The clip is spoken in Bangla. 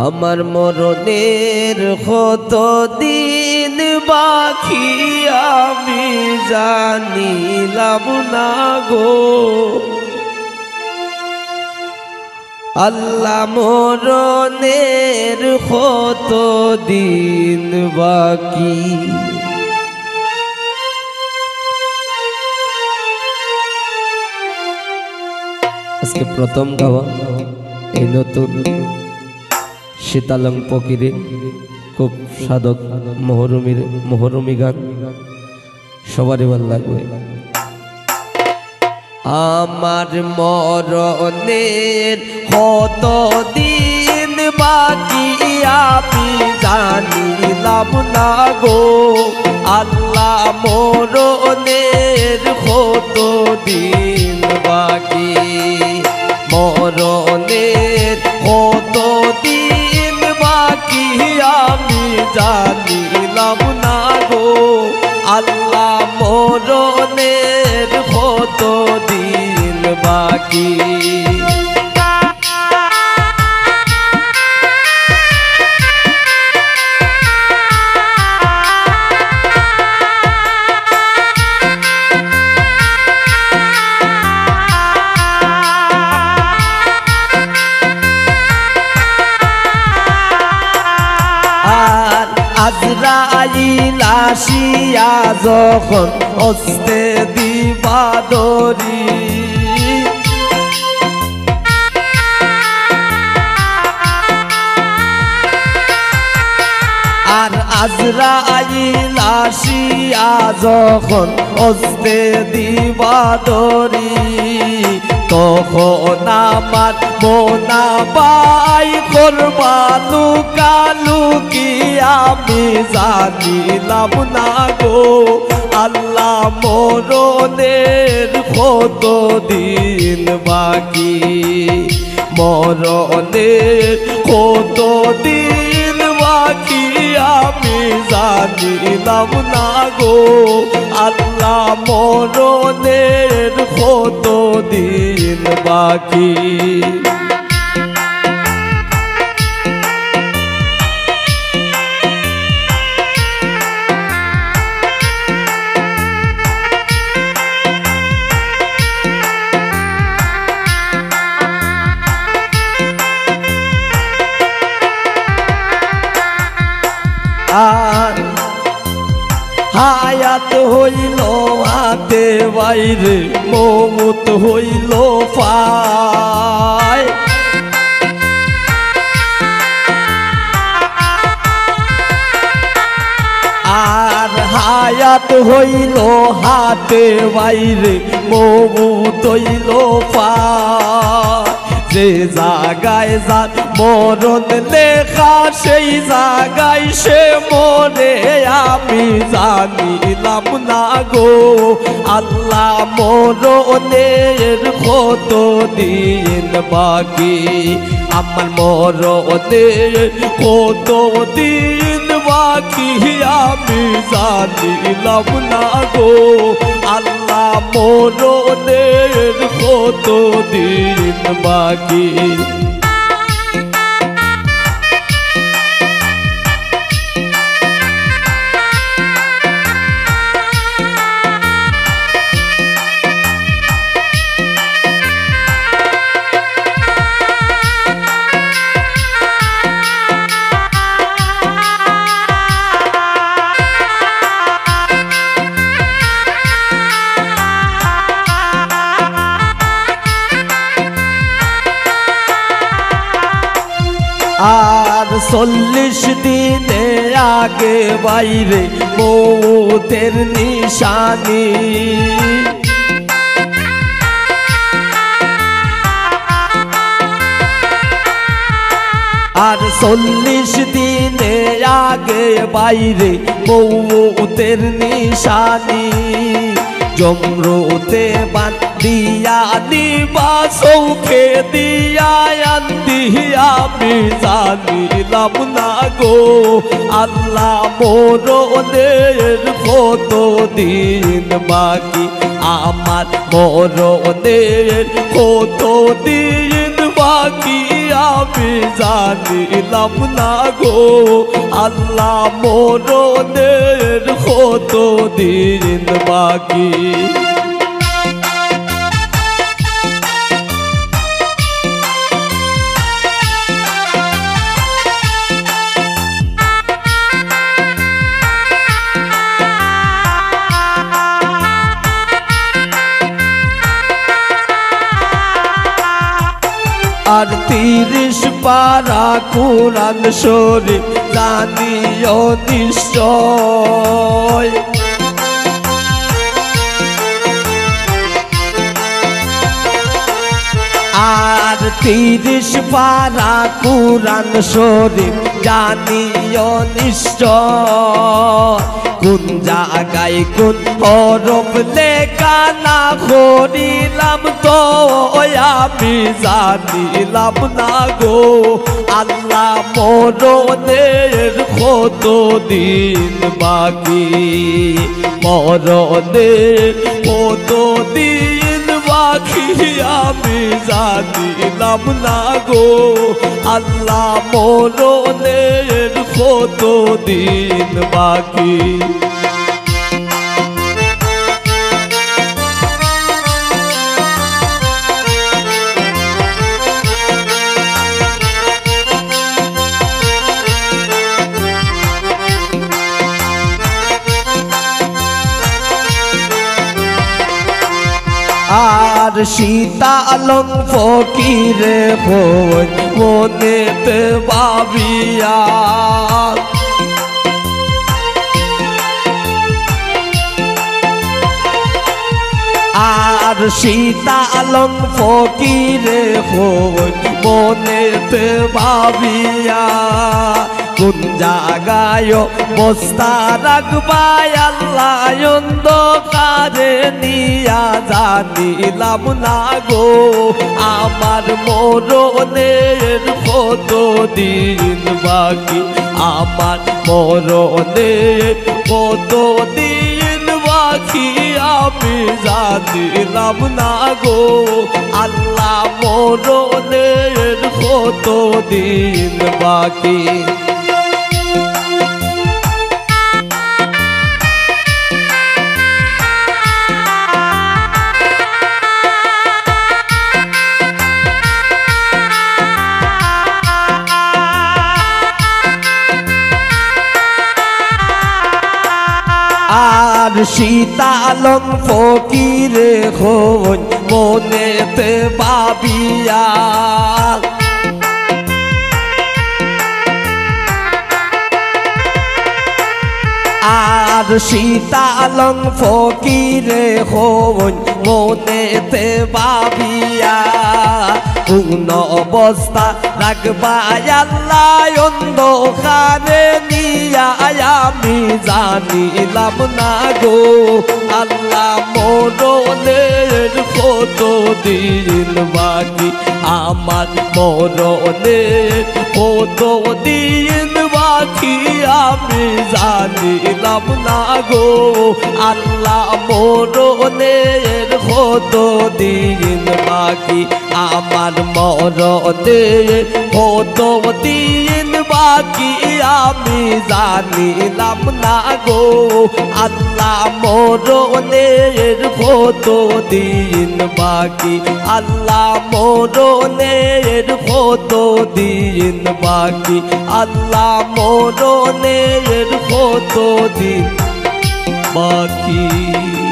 আমার মরণের কত দিন বাকি আমি জানিলাম না গো আল্লাহ মরণের কত দিন বাকি আজকে প্রথম গাওয়া এই নতুন শীতালং পকিরে খুব সাধক মহরুমি গান সবারই ভালো লাগবে আমার মরণের কত দিন বাকি আমি জানিলাম না গো আল্লাহ মরণের কত দিন বাকি মরণের কত দিন বাকি আমি জানিলাম না গো আল্লাহ মরণের কত দিন বাকি আজরাইল আসিয়া যখন হস্তে দিবা দরি আর আজরাইল আসিয়া যখন হস্তে দিবা দরি তখন আমার মোনা পাই করবা লুকালুকি আমি জানিলাম না গো আল্লাহ মরণের কত দিন বাকি মরণের কত দিন বাকি আমি জানিলাম না গো আল্লাহ মরণের কত দিন বাকি আর হায়াত হইল হাতে বাইরে মৌত হইল পায় আর হায়াত হইল হাতে বাইরে মৌত হইল পায় যে জায়গায় যার মরণ লেখা সেই জায়গায় সে মরে আমি জানিলাম না গো আল্লাহ মরণের কত দিন বাকি আমার মরণের কত দিন বাকি আমি জানিলাম না গো আল্লাহ মরণের কত দিন বাকি আর 40 দিনে আগে বাইরে মৌতের নিশানি আর 40 দিনে আগে বাইরে মৌতের নিশানি জমরুতে বান্দিয়া নিবা চৌখে দিয়া আন্দিয়া আমি জানিলাম না গো আল্লাহ মরণের কত দিন বাকি আমার মরণের কত দিন বাকি আমি জানিলাম না গো আল্লাহ মরণের কত দিন বাকি আর ৩০ পারা কুরআন শরীফ জানিও নিশ্চয় আর ৩০ পারা কুরআন শরীফ জানিও নিশ্চয় কোন জায়গায় কোন হরফ লেখা না করিলাম তো আমি জানিলাম না গো আল্লাহ মরণের কত দিন বাকি মরণের কত দিন বাকি আমি জানিলাম না গো আল্লাহ মরণের কত দিন বাকি আর সীতালং ফকিরে হই মনেতে ভাবিয়া আর সীতালং ফকিরে হই মনেতে ভাবিয়া কোন জায়গায় বস্তা রাখবাই আল্লাহ অন্ধকারে নিয়া জানিলাম না গো আমার মরণের কত দিন বাকি আমার মরণের কত দিন বাকি আমি জানিলাম না গো আল্লাহ মরণের কত দিন বাকি আর সীতালং ফকিরে হই মনেতে ভাবিয়া আর সীতালং ফকিরে হই মনেতে ভাবিয়া কোন অবস্থা রাখবাই আল্লাহ অন্ধকারে নিয়া আমি জানিলাম না গো আল্লাহ মরণের কত দিন বাকি আমার মরণের কত দিন বাকি আমি জানিলাম না গো আল্লাহ মরণের কত দিন বাকি আমার মরণের কত দিন বাকি আমি জানিলাম না গো আল্লাহ মরণের কত দিন বাকি আল্লাহ মরণের কত দিন বাকি আল্লাহ মরণের কত দিন বাকি।